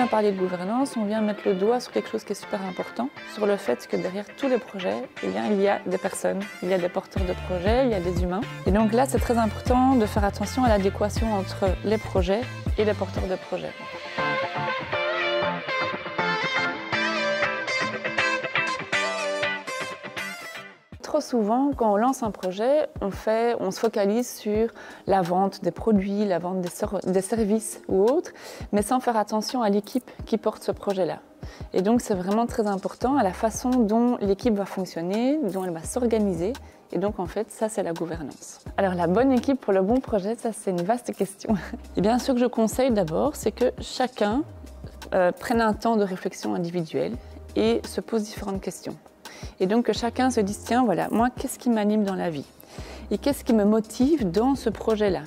parlé de gouvernance, on vient mettre le doigt sur quelque chose qui est super important, sur le fait que derrière tous les projets, eh bien, il y a des personnes, il y a des porteurs de projets, il y a des humains. Et donc là, c'est très important de faire attention à l'adéquation entre les projets et les porteurs de projets. Trop souvent, quand on lance un projet, on se focalise sur la vente des produits, la vente des services ou autres, mais sans faire attention à l'équipe qui porte ce projet-là. Et donc, c'est vraiment très important à la façon dont l'équipe va fonctionner, dont elle va s'organiser. Et donc, en fait, ça, c'est la gouvernance. Alors, la bonne équipe pour le bon projet, ça, c'est une vaste question. Et bien, ce que je conseille d'abord, c'est que chacun prenne un temps de réflexion individuelle et se pose différentes questions. Et donc que chacun se dise, tiens, voilà, moi, qu'est-ce qui m'anime dans la vie? Et qu'est-ce qui me motive dans ce projet-là?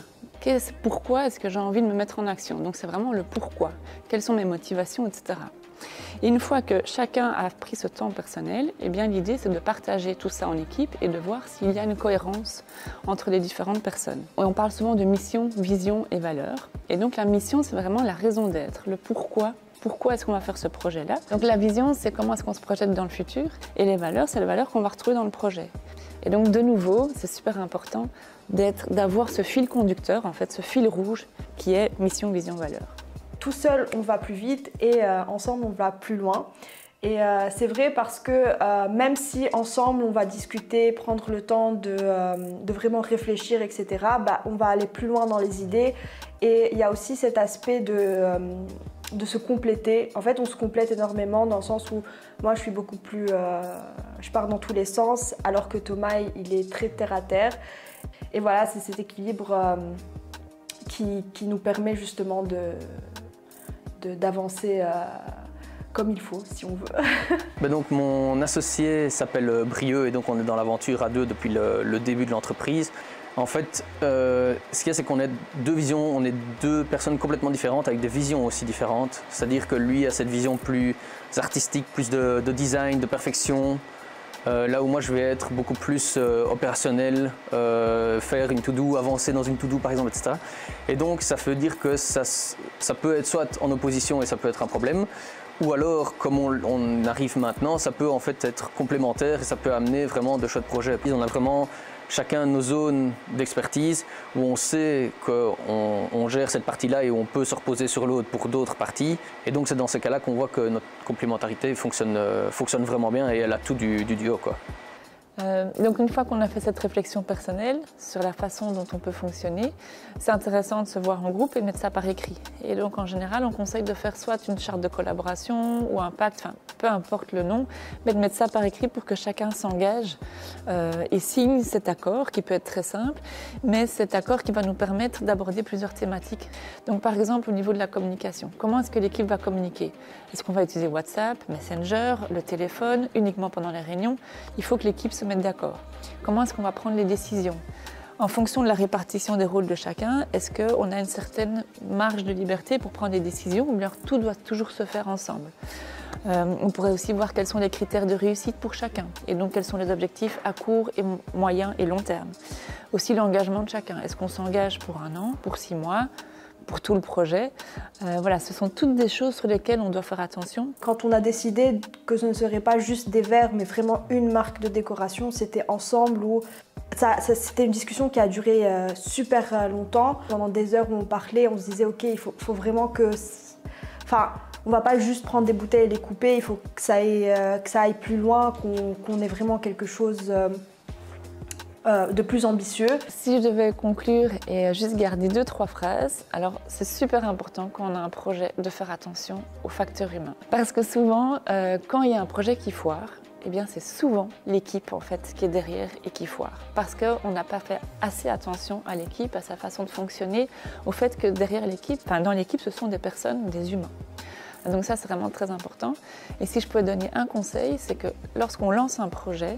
Pourquoi est-ce que j'ai envie de me mettre en action? Donc c'est vraiment le pourquoi. Quelles sont mes motivations, etc. Et une fois que chacun a pris ce temps personnel, eh bien l'idée c'est de partager tout ça en équipe et de voir s'il y a une cohérence entre les différentes personnes. On parle souvent de mission, vision et valeur. Et donc la mission, c'est vraiment la raison d'être, le pourquoi. Pourquoi est-ce qu'on va faire ce projet-là? Donc la vision, c'est comment est-ce qu'on se projette dans le futur. Et les valeurs, c'est les valeurs qu'on va retrouver dans le projet. Et donc de nouveau, c'est super important d'avoir ce fil conducteur, en fait, ce fil rouge qui est mission, vision, valeur. Tout seul, on va plus vite et ensemble, on va plus loin. Et c'est vrai parce que même si ensemble, on va discuter, prendre le temps de vraiment réfléchir, etc., bah, on va aller plus loin dans les idées. Et il y a aussi cet aspect de se compléter. En fait, on se complète énormément dans le sens où moi, je suis beaucoup plus... je pars dans tous les sens, alors que Thomas, il est très terre-à-terre. Et voilà, c'est cet équilibre qui nous permet justement d'avancer comme il faut, si on veut. Donc, mon associé s'appelle Brieux et donc on est dans l'aventure à deux depuis le début de l'entreprise. En fait, ce qu'il y a, c'est qu'on a deux visions, on est deux personnes complètement différentes avec des visions aussi différentes. C'est-à-dire que lui a cette vision plus artistique, plus de design, de perfection. Là où moi je vais être beaucoup plus opérationnel, faire une to-do, avancer dans une to-do par exemple, etc. Et donc ça veut dire que ça peut être soit en opposition et ça peut être un problème, ou alors comme on arrive maintenant, ça peut en fait être complémentaire et ça peut amener vraiment de chouettes projets. On a vraiment chacun nos zones d'expertise où on sait qu'on gère cette partie-là et où on peut se reposer sur l'autre pour d'autres parties. Et donc c'est dans ces cas-là qu'on voit que notre complémentarité fonctionne vraiment bien et elle a tout du duo, quoi. Donc une fois qu'on a fait cette réflexion personnelle sur la façon dont on peut fonctionner, c'est intéressant de se voir en groupe et mettre ça par écrit. Et donc en général, on conseille de faire soit une charte de collaboration ou un pacte, enfin peu importe le nom, mais de mettre ça par écrit pour que chacun s'engage et signe cet accord qui peut être très simple, mais cet accord qui va nous permettre d'aborder plusieurs thématiques. Donc par exemple au niveau de la communication, comment est-ce que l'équipe va communiquer? Est-ce qu'on va utiliser WhatsApp, Messenger, le téléphone, uniquement pendant les réunions? Il faut que l'équipe se mette d'accord. Comment est-ce qu'on va prendre les décisions? En fonction de la répartition des rôles de chacun, est-ce qu'on a une certaine marge de liberté pour prendre des décisions ou bien tout doit toujours se faire ensemble? On pourrait aussi voir quels sont les critères de réussite pour chacun et donc quels sont les objectifs à court, et moyen et long terme. Aussi l'engagement de chacun. Est-ce qu'on s'engage pour 1 an, pour 6 mois, pour tout le projet? Voilà, ce sont toutes des choses sur lesquelles on doit faire attention. Quand on a décidé que ce ne serait pas juste des verres, mais vraiment une marque de décoration, c'était ensemble où c'était une discussion qui a duré super longtemps. Pendant des heures où on parlait, on se disait ok, il faut vraiment que... Enfin, on ne va pas juste prendre des bouteilles et les couper, il faut que ça aille plus loin, qu'on ait vraiment quelque chose de plus ambitieux. Si je devais conclure et juste garder 2-3 phrases, alors c'est super important quand on a un projet de faire attention aux facteurs humains. Parce que souvent, quand il y a un projet qui foire, eh bien c'est souvent l'équipe en fait qui est derrière et qui foire. Parce qu'on n'a pas fait assez attention à l'équipe, à sa façon de fonctionner, au fait que derrière l'équipe, enfin dans l'équipe, ce sont des personnes, des humains. Donc ça c'est vraiment très important. Et si je peux donner un conseil, c'est que lorsqu'on lance un projet,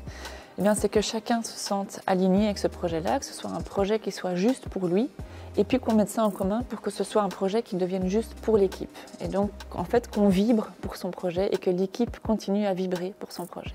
eh bien, c'est que chacun se sente aligné avec ce projet-là, que ce soit un projet qui soit juste pour lui, et puis qu'on mette ça en commun pour que ce soit un projet qui devienne juste pour l'équipe. Et donc, en fait, qu'on vibre pour son projet et que l'équipe continue à vibrer pour son projet.